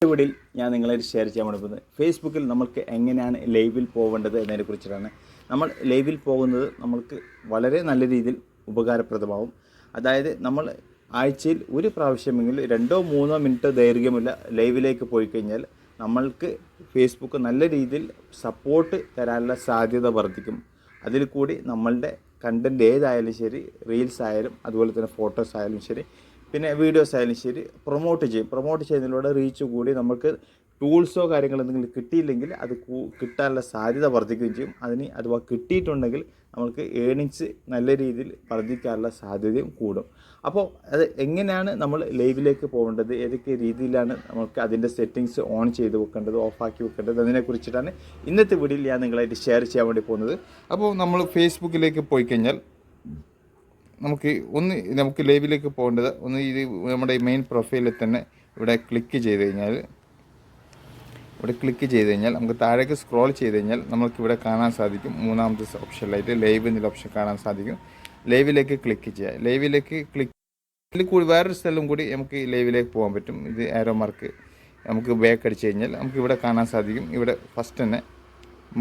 വീഡിയോയിൽ ഞാൻ നിങ്ങളായിട്ട് ഷെയർ ചെയ്യാൻ പോകുന്നത് ഫേസ്ബുക്കിൽ നമുക്ക് എങ്ങനെയാണ് ലൈവിൽ പോകേണ്ടത് എന്നതിനെക്കുറിച്ചിട്ടാണ്. നമ്മൾ ലൈവിൽ പോകുന്നത് നമ്മൾക്ക് വളരെ നല്ല രീതിയിൽ ഉപകാരപ്രദമാവും. അതായത് നമ്മൾ ആഴ്ചയിൽ ഒരു പ്രാവശ്യമെങ്കിലും 2-3 മിനിറ്റ് ദൈർഘ്യമുള്ള ലൈവിലേക്ക് പോയി കഴിഞ്ഞാൽ നമ്മൾക്ക് ഫേസ്ബുക്ക് നല്ല രീതിയിൽ സപ്പോർട്ട് തരാനുള്ള സാധ്യത വർദ്ധിക്കും. അതിൽ കൂടി നമ്മളുടെ കണ്ടൻറ്റ് ഏതായാലും ശരി, റീൽസ് ആയാലും അതുപോലെ തന്നെ ഫോട്ടോസ് ആയാലും ശരി, പിന്നെ വീഡിയോസ് ആയാലും ശരി പ്രൊമോട്ട് ചെയ്യുന്നതിലൂടെ റീച്ച് കൂടി നമുക്ക് ടൂൾസോ കാര്യങ്ങളോ എന്തെങ്കിലും കിട്ടിയില്ലെങ്കിൽ അത് കിട്ടാനുള്ള സാധ്യത വർദ്ധിക്കുകയും ചെയ്യും. അഥവാ കിട്ടിയിട്ടുണ്ടെങ്കിൽ നമുക്ക് ഏണിങ്സ് നല്ല രീതിയിൽ വർദ്ധിക്കാനുള്ള സാധ്യതയും കൂടും. അപ്പോൾ അത് എങ്ങനെയാണ് നമ്മൾ ലൈവിലേക്ക് പോകേണ്ടത്, ഏതൊക്കെ രീതിയിലാണ് നമുക്ക് അതിൻ്റെ സെറ്റിങ്സ് ഓൺ ചെയ്ത് വെക്കേണ്ടത്, ഓഫാക്കി വെക്കേണ്ടത്, അതിനെക്കുറിച്ചിട്ടാണ് ഇന്നത്തെ വീഡിയോയിൽ ഞാൻ നിങ്ങളായിട്ട് ഷെയർ ചെയ്യാൻ വേണ്ടി പോകുന്നത്. അപ്പോൾ നമ്മൾ ഫേസ്ബുക്കിലേക്ക് പോയി കഴിഞ്ഞാൽ നമുക്ക് ലൈവിലേക്ക് പോകേണ്ടത് ഇത് നമ്മുടെ മെയിൻ പ്രൊഫൈലിൽ തന്നെ ഇവിടെ ക്ലിക്ക് ചെയ്ത് കഴിഞ്ഞാൽ നമുക്ക് താഴേക്ക് സ്ക്രോൾ ചെയ്ത് കഴിഞ്ഞാൽ നമുക്കിവിടെ കാണാൻ സാധിക്കും. മൂന്നാമത്തെ ഓപ്ഷനിലായിട്ട് ലൈവ് എന്നുള്ള ഓപ്ഷൻ കാണാൻ സാധിക്കും. ലൈവിലേക്ക് ക്ലിക്ക് ചെയ്യുക. ഇതിൽ കൂടി വേറൊരു സ്ഥലം കൂടി നമുക്ക് ലൈവിലേക്ക് പോകാൻ പറ്റും. ഇത് ആരോ മാർക്ക് നമുക്ക് ബാക്ക് അടിച്ച് കഴിഞ്ഞാൽ നമുക്ക് ഇവിടെ കാണാൻ സാധിക്കും. ഇവിടെ ഫസ്റ്റ് തന്നെ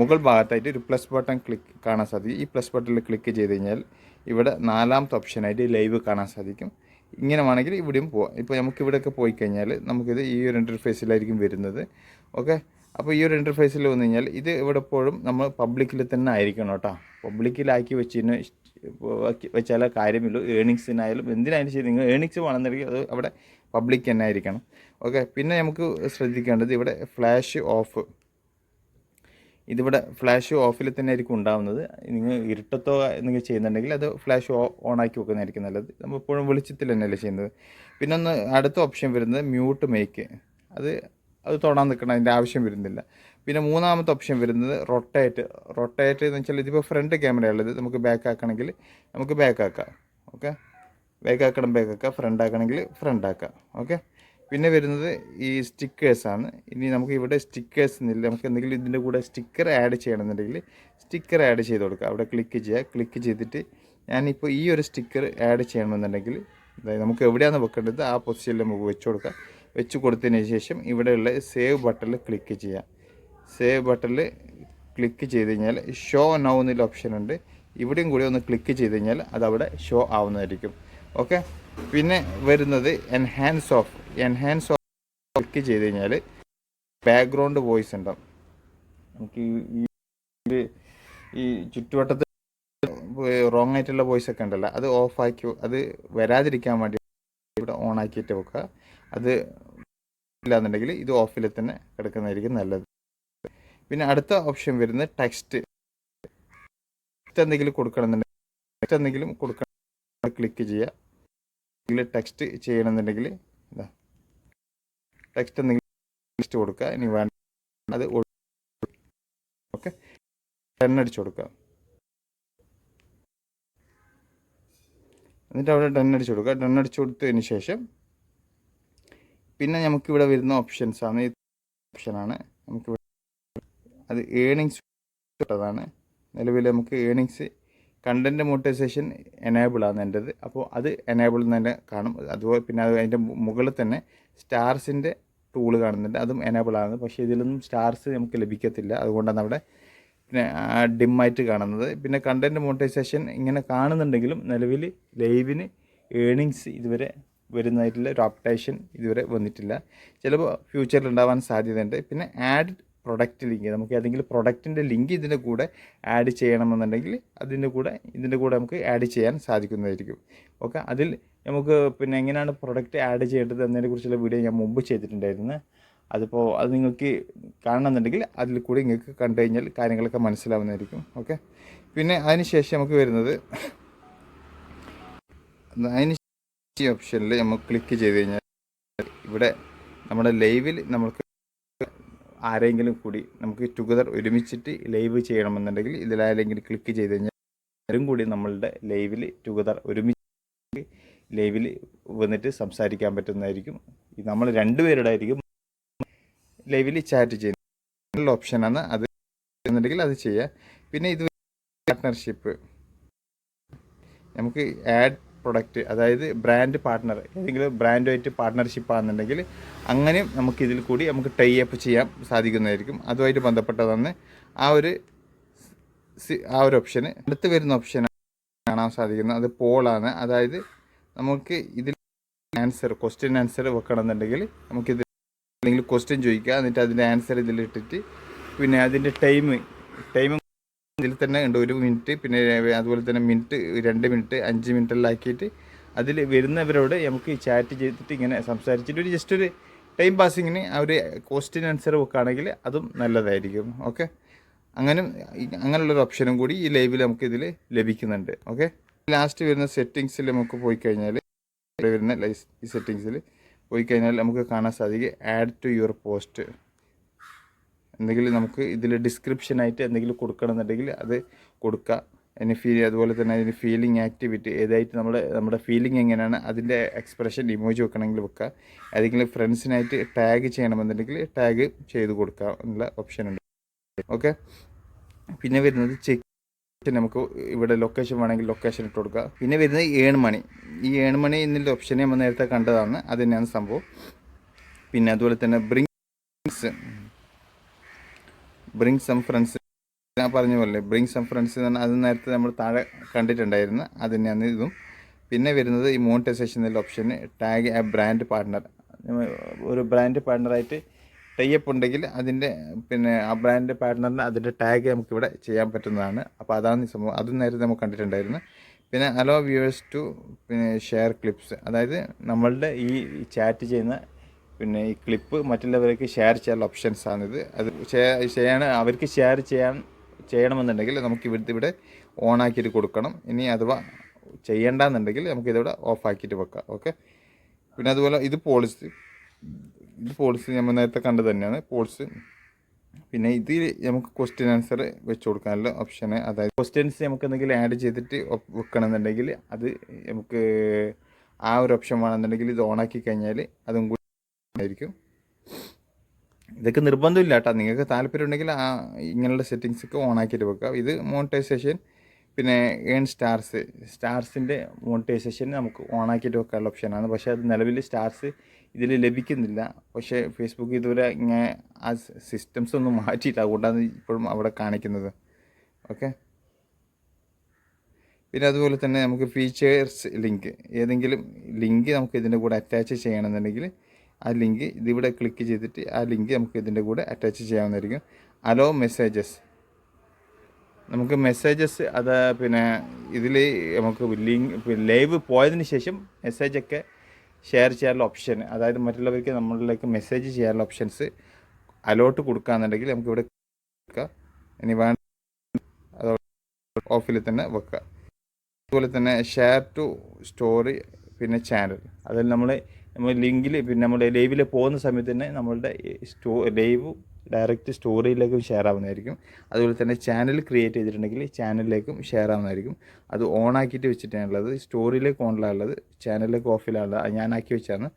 മുകൾ ഭാഗത്തായിട്ട് ഒരു പ്ലസ് ബട്ടൺ കാണാൻ സാധിക്കും. ഈ പ്ലസ് ബട്ടണിൽ ക്ലിക്ക് ചെയ്ത് കഴിഞ്ഞാൽ ഇവിടെ 4ാമത്തെ ഓപ്ഷനായിട്ട് ലൈവ് കാണാൻ സാധിക്കും. ഇങ്ങനെ വേണമെങ്കിൽ ഇവിടെയും പോവാം. ഇപ്പോൾ നമുക്ക് ഇവിടെയൊക്കെ പോയി കഴിഞ്ഞാൽ നമുക്കിത് ഈ ഒരു ഇൻ്റർഫേസിലായിരിക്കും വരുന്നത്. ഓക്കെ, അപ്പോൾ ഈ ഒരു ഇൻ്റർഫേസിൽ വന്നു കഴിഞ്ഞാൽ ഇത് ഇവിടെ എപ്പോഴും നമ്മൾ പബ്ലിക്കിൽ തന്നെ ആയിരിക്കണം കേട്ടോ. പബ്ലിക്കിലാക്കി വെച്ചാലേ കാര്യമില്ലൂ. ഏണിങ്സിനായാലും എന്തിനായാലും ശരി, നിങ്ങൾ ഏണിങ്സ് വേണമെന്നുണ്ടെങ്കിൽ അത് അവിടെ പബ്ലിക് തന്നെ ആയിരിക്കണം. ഓക്കെ, പിന്നെ നമുക്ക് ശ്രദ്ധിക്കേണ്ടത് ഇവിടെ ഫ്ലാഷ് ഓഫ്, ഇതിവിടെ ഫ്ലാഷ് ഓഫിൽ തന്നെ ആയിരിക്കും ഉണ്ടാകുന്നത്. നിങ്ങൾ ഇരുട്ടത്തോ എന്തെങ്കിലും ചെയ്യുന്നുണ്ടെങ്കിൽ അത് ഫ്ലാഷ് ഓണാക്കി വെക്കുന്നതായിരിക്കും നല്ലത്. നമ്മൾ എപ്പോഴും വെളിച്ചത്തിൽ തന്നെയല്ലേ ചെയ്യുന്നത്. പിന്നെ അടുത്ത ഓപ്ഷൻ വരുന്നത് മ്യൂട്ട് മേക്ക്, അത് തൊടാൻ നിൽക്കണം, അതിൻ്റെ ആവശ്യം വരുന്നില്ല. പിന്നെ 3ാമത്തെ ഓപ്ഷൻ വരുന്നത് റൊട്ടേറ്റ് എന്ന് വെച്ചാൽ ഇതിപ്പോൾ ഫ്രണ്ട് ക്യാമറയുള്ളത്, നമുക്ക് ബാക്ക് ആക്കണമെങ്കിൽ നമുക്ക് ബാക്ക് ആക്കാം. ഓക്കെ, ബാക്ക് ആക്കാം, ഫ്രണ്ട് ആക്കണമെങ്കിൽ ഫ്രണ്ട് ആക്കാം. ഓക്കെ, പിന്നെ വരുന്നത് ഈ സ്റ്റിക്കേഴ്സാണ്. ഇനി നമുക്ക് ഇവിടെ സ്റ്റിക്കേഴ്സ് എന്നില്ല, നമുക്ക് എന്തെങ്കിലും ഇതിൻ്റെ കൂടെ സ്റ്റിക്കർ ആഡ് ചെയ്യണമെന്നുണ്ടെങ്കിൽ സ്റ്റിക്കർ ആഡ് ചെയ്ത് കൊടുക്കുക. അവിടെ ക്ലിക്ക് ചെയ്തിട്ട് ഞാനിപ്പോൾ ഈ ഒരു സ്റ്റിക്കർ ആഡ് ചെയ്യണമെന്നുണ്ടെങ്കിൽ അതായത് നമുക്ക് എവിടെയാണ് വെക്കേണ്ടത് ആ പൊസിഷനിൽ നമുക്ക് വെച്ച് കൊടുത്തതിന് ശേഷം ഇവിടെയുള്ള സേവ് ബട്ടണിൽ ക്ലിക്ക് ചെയ്യുക. സേവ് ബട്ടണിൽ ക്ലിക്ക് ചെയ്ത് കഴിഞ്ഞാൽ ഷോ നൗ എന്നുള്ള ഓപ്ഷൻ ഉണ്ട്. ഇവിടെയും കൂടി ഒന്ന് ക്ലിക്ക് ചെയ്ത് കഴിഞ്ഞാൽ അതവിടെ ഷോ ആവുന്നതായിരിക്കും. ഓക്കെ, പിന്നെ വരുന്നത് എൻഹാൻസ് ഓഫ് ക്ലിക്ക് ചെയ്ത് കഴിഞ്ഞാൽ ബാക്ക്ഗ്രൗണ്ട് വോയിസ് ഉണ്ടാവും. നമുക്ക് ഈ ചുറ്റുവട്ടത്ത് റോങ് ആയിട്ടുള്ള വോയിസ് ഒക്കെ ഉണ്ടല്ലോ, അത് ഓഫാക്കി അത് വരാതിരിക്കാൻ വേണ്ടി ഇവിടെ ഓൺ ആക്കിയിട്ട് വെക്കുക. അത് ഇല്ലാന്നുണ്ടെങ്കിൽ ഇത് ഓഫിൽ തന്നെ കിടക്കുന്നതായിരിക്കും നല്ലത്. പിന്നെ അടുത്ത ഓപ്ഷൻ വരുന്നത് ടെക്സ്റ്റ് എന്തെങ്കിലും കൊടുക്കണം ക്ലിക്ക് ചെയ്യുക. ടെക്സ്റ്റ് ചെയ്യണമെന്നുണ്ടെങ്കിൽ ടെക്സ്റ്റ് എന്തെങ്കിലും കൊടുക്കുക. ഇനി വേണ്ട അത് ഓക്കെ, അടിച്ചു കൊടുക്കുക. എന്നിട്ട് അവിടെ അടിച്ചു കൊടുക്കുക. അടിച്ചു കൊടുത്തതിന് ശേഷം പിന്നെ നമുക്കിവിടെ വരുന്ന ഓപ്ഷൻസാണ്. ഈ ഓപ്ഷനാണ് നമുക്ക് അത് ഏണിങ്സ് ാണ്. നിലവിൽ നമുക്ക് ഏണിങ്സ് കണ്ടൻറ്റ് മോണിറ്റൈസേഷൻ എനേബിൾ ആണ് എൻ്റെത്. അപ്പോൾ അത് എനേബിൾ തന്നെ കാണും. അതുപോലെ പിന്നെ അതിൻ്റെ മുകളിൽ തന്നെ സ്റ്റാർസിൻ്റെ ടൂള് കാണുന്നുണ്ട്, അതും എനേബിൾ ആണ്. പക്ഷേ ഇതിലൊന്നും സ്റ്റാർസ് നമുക്ക് ലഭിക്കത്തില്ല, അതുകൊണ്ടാണ് അവിടെ പിന്നെ ഡിമ്മായിട്ട് കാണുന്നത്. പിന്നെ കണ്ടൻറ്റ് മോണിറ്റൈസേഷൻ ഇങ്ങനെ കാണുന്നുണ്ടെങ്കിലും നിലവിൽ ലൈവിന് ഏണിങ്സ് ഇതുവരെ വരുന്നതായിട്ടുള്ള ഒരു അപ്ഡേഷൻ ഇതുവരെ വന്നിട്ടില്ല. ചിലപ്പോൾ ഫ്യൂച്ചറിൽ ഉണ്ടാവാൻ സാധ്യതയുണ്ട്. പിന്നെ ആഡ് പ്രൊഡക്റ്റ് ലിങ്ക്, നമുക്ക് ഏതെങ്കിലും പ്രൊഡക്റ്റിൻ്റെ ലിങ്ക് ഇതിൻ്റെ കൂടെ ആഡ് ചെയ്യണമെന്നുണ്ടെങ്കിൽ ഇതിൻ്റെ കൂടെ നമുക്ക് ആഡ് ചെയ്യാൻ സാധിക്കുന്നതായിരിക്കും. ഓക്കെ, അതിൽ നമുക്ക് പിന്നെ എങ്ങനെയാണ് പ്രൊഡക്റ്റ് ആഡ് ചെയ്യേണ്ടത് എന്നതിനെക്കുറിച്ചുള്ള വീഡിയോ ഞാൻ മുമ്പ് ചെയ്തിട്ടുണ്ടായിരുന്നു. അത് നിങ്ങൾക്ക് കാണണമെന്നുണ്ടെങ്കിൽ അതിൽ കൂടി നിങ്ങൾക്ക് കണ്ടു കഴിഞ്ഞാൽ കാര്യങ്ങളൊക്കെ മനസ്സിലാവുന്നതായിരിക്കും. ഓക്കെ, പിന്നെ അതിന് ശേഷം നമുക്ക് വരുന്നത് ഈ ഓപ്ഷനിൽ നമുക്ക് ക്ലിക്ക് ചെയ്ത് കഴിഞ്ഞാൽ ഇവിടെ നമ്മുടെ ലൈവിൽ നമുക്ക് ആരെങ്കിലും കൂടി നമുക്ക് ടുഗദർ ഒരുമിച്ചിട്ട് ലൈവ് ചെയ്യണമെന്നുണ്ടെങ്കിൽ ഇതിലാരെങ്കിലും ക്ലിക്ക് ചെയ്ത് കഴിഞ്ഞാൽ ആരും കൂടി നമ്മളുടെ ലൈവിൽ ടുഗദർ ഒരുമിച്ച് ലൈവിൽ വന്നിട്ട് സംസാരിക്കാൻ പറ്റുന്നതായിരിക്കും. നമ്മൾ രണ്ടുപേരുടെ ആയിരിക്കും ലൈവിൽ ചാറ്റ് ചെയ്യുന്ന ഓപ്ഷനാണ്. അത് എന്നുണ്ടെങ്കിൽ അത് ചെയ്യുക. പിന്നെ ഇത് പാർട്ട്ണർഷിപ്പ്, നമുക്ക് ആഡ് പ്രൊഡക്റ്റ്, അതായത് ബ്രാൻഡ് പാർട്ട്ണർ, ഏതെങ്കിലും ബ്രാൻഡുമായിട്ട് പാർട്ട്ണർഷിപ്പ് ആണെന്നുണ്ടെങ്കിൽ അങ്ങനെയും നമുക്ക് ഇതിൽ കൂടി നമുക്ക് ടൈ അപ്പ് ചെയ്യാൻ സാധിക്കുന്നതായിരിക്കും. അതുമായിട്ട് ബന്ധപ്പെട്ടതാണ് ആ ഒരു ഓപ്ഷന്. അടുത്ത് വരുന്ന ഓപ്ഷൻ കാണാൻ സാധിക്കുന്നത് അത് പോളാണ്. അതായത് നമുക്ക് ഇതിൽ ക്വസ്റ്റ്യൻ ആൻസർ വെക്കണമെന്നുണ്ടെങ്കിൽ നമുക്കിത് എന്തെങ്കിലും ക്വസ്റ്റ്യൻ ചോദിക്കുക, എന്നിട്ട് അതിൻ്റെ ആൻസർ ഇതിലിട്ടിട്ട് പിന്നെ അതിൻ്റെ ടൈം ഇതിൽ തന്നെ ഉണ്ട്, 1 മിനിറ്റ്, പിന്നെ അതുപോലെ തന്നെ മിനിറ്റ്, 2 മിനിറ്റ്, 5 മിനിറ്റെല്ലാം ആക്കിയിട്ട് അതിൽ വരുന്നവരോട് നമുക്ക് ചാറ്റ് ചെയ്തിട്ട് ഇങ്ങനെ സംസാരിച്ചിട്ട് ജസ്റ്റ് ഒരു ടൈം പാസിങ്ങിന് ആ ഒരു ക്വസ്റ്റ്യൻ ആൻസർ വെക്കുകയാണെങ്കിൽ അതും നല്ലതായിരിക്കും. ഓക്കെ, അങ്ങനെയുള്ളൊരു ഓപ്ഷനും കൂടി ഈ ലൈവിൽ നമുക്ക് ഇതിൽ ലഭിക്കുന്നുണ്ട്. ഓക്കെ, ലാസ്റ്റ് വരുന്ന സെറ്റിങ്സിൽ നമുക്ക് പോയി കഴിഞ്ഞാൽ വരുന്ന ഈ സെറ്റിങ്സിൽ പോയി കഴിഞ്ഞാൽ നമുക്ക് കാണാൻ സാധിക്കും ആഡ് ടു യുവർ പോസ്റ്റ്. എന്തെങ്കിലും നമുക്ക് ഇതിൽ ഡിസ്ക്രിപ്ഷനായിട്ട് എന്തെങ്കിലും കൊടുക്കണമെന്നുണ്ടെങ്കിൽ അത് കൊടുക്കുക. അതുപോലെ തന്നെ അതിന് ഫീലിംഗ് ആക്ടിവിറ്റി ഏതായിട്ട് നമ്മുടെ ഫീലിംഗ് എങ്ങനെയാണ് അതിൻ്റെ എക്സ്പ്രഷൻ ഇമോജി വെക്കണമെങ്കിൽ വെക്കുക. ഏതെങ്കിലും ഫ്രണ്ട്സിനായിട്ട് ടാഗ് ചെയ്യണമെന്നുണ്ടെങ്കിൽ ടാഗ് ചെയ്ത് കൊടുക്കുക എന്നുള്ള ഓപ്ഷൻ ഉണ്ട്. ഓക്കെ, പിന്നെ വരുന്നത് ചെക്ക്, നമുക്ക് ഇവിടെ ലൊക്കേഷൻ വേണമെങ്കിൽ ലൊക്കേഷൻ ഇട്ട് കൊടുക്കുക. പിന്നെ വരുന്നത് ഏൺ മണി. ഈ ഏൺ മണി എന്നുള്ള ഓപ്ഷൻ നമ്മൾ നേരത്തെ കണ്ടതാണ്, അത് തന്നെയാണ് സംഭവം. പിന്നെ അതുപോലെ തന്നെ ബ്രിങ് സം ഫ്രണ്ട്സ്, ഞാൻ പറഞ്ഞ പോലെ ബ്രിങ് സം ഫ്രണ്ട്സ് എന്ന് പറഞ്ഞാൽ അത് നേരത്തെ നമ്മൾ താഴെ കണ്ടിട്ടുണ്ടായിരുന്നു, അത് തന്നെയാണ് ഇതും. പിന്നെ വരുന്നത് ഈ മോണിറ്റൈസേഷൻ എന്നുള്ള ഓപ്ഷന് ടാഗ് എ ബ്രാൻഡ് പാർട്ട്ണർ. ഒരു ബ്രാൻഡ് പാർട്ട്ണറായിട്ട് ടൈപ്പ് ഉണ്ടെങ്കിൽ അതിൻ്റെ പിന്നെ ആ ബ്രാൻഡ് പാർട്ട്ണറിന് അതിൻ്റെ ടാഗ് നമുക്കിവിടെ ചെയ്യാൻ പറ്റുന്നതാണ്. അപ്പോൾ അതാണ് ഈ സംഭവം, അതും നേരത്തെ നമുക്ക് കണ്ടിട്ടുണ്ടായിരുന്നു. പിന്നെ അലോ വ്യൂവേഴ്സ് ടു പിന്നെ ഷെയർ ക്ലിപ്സ്, അതായത് നമ്മളുടെ ഈ ചാറ്റ് ചെയ്യുന്ന പിന്നെ ഈ ക്ലിപ്പ് മറ്റുള്ളവർക്ക് ഷെയർ ചെയ്യാനുള്ള ഓപ്ഷൻസാണിത്. അത് അവർക്ക് ഷെയർ ചെയ്യണമെന്നുണ്ടെങ്കിൽ നമുക്ക് ഇവിടെ ഓണാക്കിയിട്ട് കൊടുക്കണം. ഇനി അഥവാ ചെയ്യേണ്ടെന്നുണ്ടെങ്കിൽ നമുക്കിതിവിടെ ഓഫാക്കിയിട്ട് വെക്കാം. ഓക്കെ, പിന്നെ അതുപോലെ ഇത് പോളിസി നമ്മൾ നേരത്തെ കണ്ടത് തന്നെയാണ് പോളിസി. പിന്നെ ഇതിൽ നമുക്ക് ക്വസ്റ്റ്യൻ ആൻസർ വെച്ച് കൊടുക്കാനുള്ള ഓപ്ഷന്, അതായത് ക്വസ്റ്റ്യൻസ് നമുക്ക് എന്തെങ്കിലും ആഡ് ചെയ്തിട്ട് വെക്കണമെന്നുണ്ടെങ്കിൽ അത് നമുക്ക് ആ ഒരു ഓപ്ഷൻ വേണമെന്നുണ്ടെങ്കിൽ ഇത് ഓണാക്കി കഴിഞ്ഞാൽ അതും കൂടി ആയിരിക്കും. ഇതൊക്കെ നിർബന്ധമില്ല കേട്ടോ, നിങ്ങൾക്ക് താല്പര്യം ഉണ്ടെങ്കിൽ ഇങ്ങനെയുള്ള സെറ്റിങ്സൊക്കെ ഓണാക്കിയിട്ട് വെക്കാം. ഇത് മോണിറ്റൈസേഷൻ പിന്നെ ഏൺ സ്റ്റാർസിൻ്റെ മോണിറ്റൈസേഷൻ നമുക്ക് ഓണാക്കിയിട്ട് വെക്കാനുള്ള ഓപ്ഷനാണ്. പക്ഷേ അത് നിലവിൽ സ്റ്റാർസ് ഇതിൽ ലഭിക്കുന്നില്ല. പക്ഷേ ഫേസ്ബുക്ക് ഇതുവരെ ഇങ്ങനെ ആ സിസ്റ്റംസ് ഒന്നും മാറ്റിയില്ല, അതുകൊണ്ടാണ് ഇപ്പോഴും അവിടെ കാണിക്കുന്നത്. ഓക്കെ, പിന്നെ അതുപോലെ തന്നെ നമുക്ക് ഫീച്ചേഴ്സ് ലിങ്ക്, ഏതെങ്കിലും ലിങ്ക് നമുക്ക് ഇതിൻ്റെ കൂടെ അറ്റാച്ച് ചെയ്യണമെന്നുണ്ടെങ്കിൽ ആ ലിങ്ക് ഇതിവിടെ ക്ലിക്ക് ചെയ്തിട്ട് ആ ലിങ്ക് നമുക്ക് ഇതിൻ്റെ കൂടെ അറ്റാച്ച് ചെയ്യാവുന്നതായിരിക്കും. അലോ മെസ്സേജസ്, നമുക്ക് മെസ്സേജസ് അത് പിന്നെ ഇതിൽ നമുക്ക് ലൈവ് പോയതിന് ശേഷം മെസ്സേജൊക്കെ ഷെയർ ചെയ്യാനുള്ള ഓപ്ഷൻ, അതായത് മറ്റുള്ളവർക്ക് നമ്മളിലേക്ക് മെസ്സേജ് ചെയ്യാനുള്ള ഓപ്ഷൻസ് അലോട്ട് കൊടുക്കുകയെന്നുണ്ടെങ്കിൽ നമുക്കിവിടെ വെക്കാം. ഇനി വേണ്ട അത് ഓഫിൽ തന്നെ വെക്കുക. അതുപോലെ തന്നെ ഷെയർ ടു സ്റ്റോറി പിന്നെ ചാനൽ, അതിൽ നമ്മൾ ലിങ്കിൽ പിന്നെ നമ്മുടെ ലൈവിൽ പോകുന്ന സമയത്ത് തന്നെ നമ്മളുടെ ലൈവ് ഡയറക്റ്റ് സ്റ്റോറിയിലേക്കും ഷെയർ ആവുന്നതായിരിക്കും. അതുപോലെ തന്നെ ചാനൽ ക്രിയേറ്റ് ചെയ്തിട്ടുണ്ടെങ്കിൽ ചാനലിലേക്കും ഷെയർ ആവുന്നതായിരിക്കും. അത് ഓണാക്കിയിട്ട് വെച്ചിട്ടാണുള്ളത്, സ്റ്റോറിയിലേക്ക് ഓണിലാണുള്ളത്, ചാനലിലേക്ക് ഓഫിലാണുള്ളത്. അത് ഞാനാക്കി വെച്ചാണ്.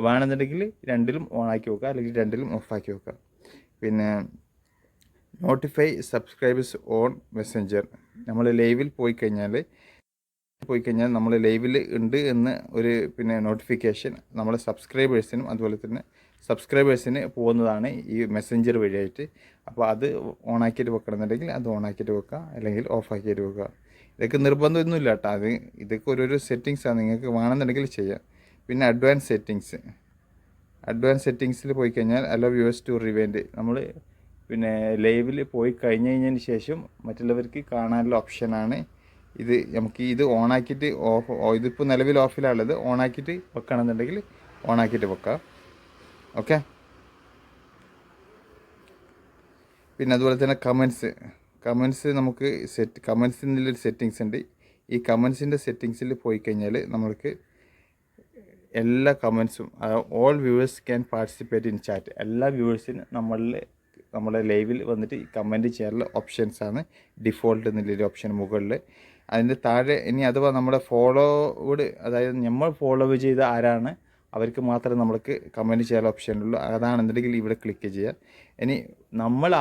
വേണമെന്നുണ്ടെങ്കിൽ രണ്ടിലും ഓണാക്കി വെക്കുക, അല്ലെങ്കിൽ രണ്ടിലും ഓഫാക്കി വെക്കുക. പിന്നെ നോട്ടിഫൈ സബ്സ്ക്രൈബേഴ്സ് ഓൺ മെസ്സഞ്ചർ, നമ്മൾ ലൈവിൽ പോയി കഴിഞ്ഞാൽ നമ്മൾ ലൈവിൽ ഉണ്ട് എന്ന് ഒരു പിന്നെ നോട്ടിഫിക്കേഷൻ നമ്മളെ സബ്സ്ക്രൈബേഴ്സിനും അതുപോലെ തന്നെ സബ്സ്ക്രൈബേഴ്സിന് പോകുന്നതാണ് ഈ മെസ്സഞ്ചർ വഴിയായിട്ട്. അപ്പോൾ അത് ഓണാക്കിയിട്ട് വെക്കണമെന്നുണ്ടെങ്കിൽ അത് ഓണാക്കിയിട്ട് വെക്കുക, അല്ലെങ്കിൽ ഓഫാക്കിയിട്ട് വെക്കുക. ഇതൊക്കെ നിർബന്ധമൊന്നുമില്ല കേട്ടോ, ഇതൊക്കെ ഓരോരോ സെറ്റിങ്സാണ്, നിങ്ങൾക്ക് വേണമെന്നുണ്ടെങ്കിൽ ചെയ്യാം. പിന്നെ അഡ്വാൻസ് സെറ്റിങ്സിൽ പോയി കഴിഞ്ഞാൽ അലോ വ്യൂവേഴ്സ് ടു റിവൈൻഡ്, നമ്മൾ പിന്നെ ലൈവിൽ പോയി കഴിഞ്ഞതിന് ശേഷം മറ്റുള്ളവർക്ക് കാണാനുള്ള ഓപ്ഷനാണ് ഇത്. നമുക്ക് ഇത് ഓണാക്കിയിട്ട് ഇതിപ്പോൾ നിലവിൽ ഓഫിലാണുള്ളത്, ഓണാക്കിയിട്ട് വെക്കണമെന്നുണ്ടെങ്കിൽ ഓണാക്കിയിട്ട് വെക്കാം. ഓക്കെ, പിന്നെ അതുപോലെ തന്നെ കമൻസ് നമുക്ക് കമൻസിൻ്റെ സെറ്റിങ്സ് ഉണ്ട്. ഈ കമൻസിൻ്റെ സെറ്റിങ്സിൽ പോയി കഴിഞ്ഞാൽ നമ്മൾക്ക് എല്ലാ കമൻസും all viewers can participate in chat, എല്ലാ വ്യൂവേഴ്സിനും നമ്മുടെ ലൈവിൽ വന്നിട്ട് കമൻറ്റ് ചെയ്യാനുള്ള ഓപ്ഷൻസാണ് ഡിഫോൾട്ട് എന്നുള്ളൊരു ഓപ്ഷൻ മുകളിൽ. അതിൻ്റെ താഴെ ഇനി അഥവാ നമ്മുടെ ഫോളോവേഡ്, അതായത് നമ്മൾ ഫോളോ ചെയ്ത ആരാണ് അവർക്ക് മാത്രമേ നമ്മൾക്ക് കമൻറ്റ് ചെയ്യാനുള്ള ഓപ്ഷനുള്ളൂ. അതാണെന്നുണ്ടെങ്കിൽ ഇവിടെ ക്ലിക്ക് ചെയ്യുക. ഇനി നമ്മളെ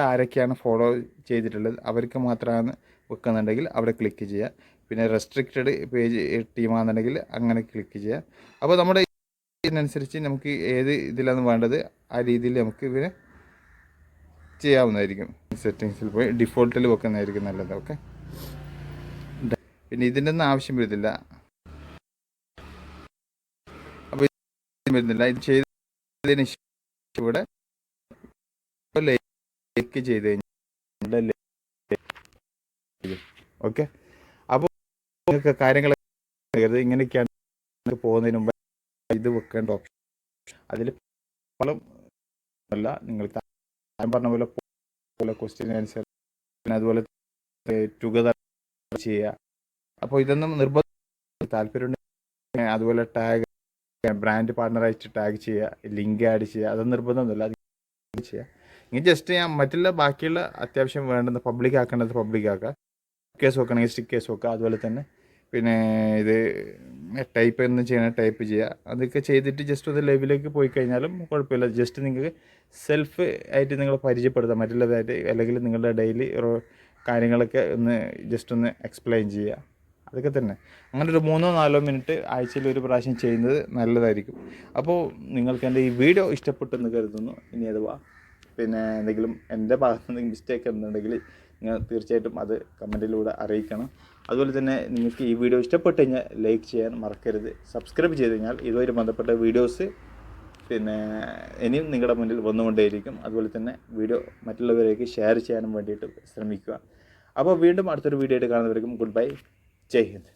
ആരൊക്കെയാണ് ഫോളോ ചെയ്തിട്ടുള്ളത് അവർക്ക് മാത്രമാണ് വെക്കുന്നുണ്ടെങ്കിൽ അവിടെ ക്ലിക്ക് ചെയ്യുക. പിന്നെ റെസ്ട്രിക്റ്റഡ് പേജ് ടീമാണെന്നുണ്ടെങ്കിൽ അങ്ങനെ ക്ലിക്ക് ചെയ്യുക. അപ്പോൾ നമ്മുടെ ഇതിനനുസരിച്ച് നമുക്ക് ഏത് ഇതിലാണ് വേണ്ടത് ആ രീതിയിൽ നമുക്ക് ഇവരെ ചെയ്യാവുന്നതായിരിക്കും. സെറ്റിങ്സിൽ പോയി ഡിഫോൾട്ടിൽ വെക്കുന്നതായിരിക്കും നല്ലത്. ഓക്കെ, പിന്നെ ഇതിൻ്റെ ഒന്നും ആവശ്യം വരുന്നില്ല. അപ്പോൾ വരുന്നില്ല. ഇത് ചെയ്തതിന് ശേഷം ഇവിടെ ലൈക്ക് ചെയ്ത് കഴിഞ്ഞാൽ ഓക്കെ. അപ്പോൾ നിങ്ങൾക്ക് കാര്യങ്ങൾ ഇങ്ങനെയൊക്കെയാണ് പോകുന്നതിന് മുമ്പ് ഇത് വെക്കേണ്ട ഓപ്ഷൻ അതിൽ അല്ല. നിങ്ങൾ പറഞ്ഞ പോലെ ക്വസ്റ്റ്യൻ ആൻസർ, പിന്നെ അതുപോലെ ടുഗദർ ചെയ്യുക. അപ്പോൾ ഇതൊന്നും നിർബന്ധം താല്പര്യമുണ്ട്. അതുപോലെ ടാഗ് ബ്രാൻഡ് പാർട്ണറായിട്ട് ടാഗ് ചെയ്യുക, ലിങ്ക് ആഡ് ചെയ്യുക, അതൊന്നും നിർബന്ധമൊന്നുമില്ല. അത് ചെയ്യുക. ഇനി ജസ്റ്റ് ഞാൻ മറ്റുള്ള ബാക്കിയുള്ള അത്യാവശ്യം വേണ്ടുന്ന പബ്ലിക് ആക്കേണ്ടത് പബ്ലിക് ആക്കുക, സ്റ്റിക്കേഴ്സ് വെക്കണമെങ്കിൽ സ്റ്റിക്കേഴ്സ് വെക്കുക. അതുപോലെ തന്നെ പിന്നെ ഇത് ടൈപ്പ് എന്ന് ചെയ്യണത് ടൈപ്പ് ചെയ്യുക. അതൊക്കെ ചെയ്തിട്ട് ജസ്റ്റ് ഒന്ന് ലൈവിലേക്ക് പോയി കഴിഞ്ഞാലും കുഴപ്പമില്ല. ജസ്റ്റ് നിങ്ങൾക്ക് സെൽഫ് ആയിട്ട് നിങ്ങൾ പരിചയപ്പെടുത്തുക മറ്റുള്ളതായിട്ട്, അല്ലെങ്കിൽ നിങ്ങളുടെ ഡെയിലി കാര്യങ്ങളൊക്കെ ഒന്ന് ജസ്റ്റ് ഒന്ന് എക്സ്പ്ലെയിൻ ചെയ്യുക. അതൊക്കെ തന്നെ. അങ്ങനെ ഒരു 3-4 മിനിറ്റ് ആഴ്ചയിൽ ഒരു പ്രാവശ്യം ചെയ്യുന്നത് നല്ലതായിരിക്കും. അപ്പോൾ നിങ്ങൾക്ക് എൻ്റെ ഈ വീഡിയോ ഇഷ്ടപ്പെട്ടെന്ന് കരുതുന്നു. ഇനി അഥവാ പിന്നെ എന്തെങ്കിലും എൻ്റെ ഭാഗത്ത് നിന്ന് മിസ്റ്റേക്ക് എന്നുണ്ടെങ്കിൽ നിങ്ങൾ തീർച്ചയായിട്ടും അത് കമൻറ്റിലൂടെ അറിയിക്കണം. അതുപോലെ തന്നെ നിങ്ങൾക്ക് ഈ വീഡിയോ ഇഷ്ടപ്പെട്ട് കഴിഞ്ഞാൽ ലൈക്ക് ചെയ്യാൻ മറക്കരുത്. സബ്സ്ക്രൈബ് ചെയ്ത് കഴിഞ്ഞാൽ ഇതുമായി ബന്ധപ്പെട്ട വീഡിയോസ് പിന്നെ ഇനിയും നിങ്ങളുടെ മുന്നിൽ വന്നുകൊണ്ടേയിരിക്കും. അതുപോലെ തന്നെ വീഡിയോ മറ്റുള്ളവരേക്ക് ഷെയർ ചെയ്യാനും വേണ്ടിയിട്ട് ശ്രമിക്കുക. അപ്പോൾ വീണ്ടും അടുത്തൊരു വീഡിയോ ആയിട്ട് കാണുന്നവർക്കും ഗുഡ് ബൈ. ജയ് ഹിന്ദ്.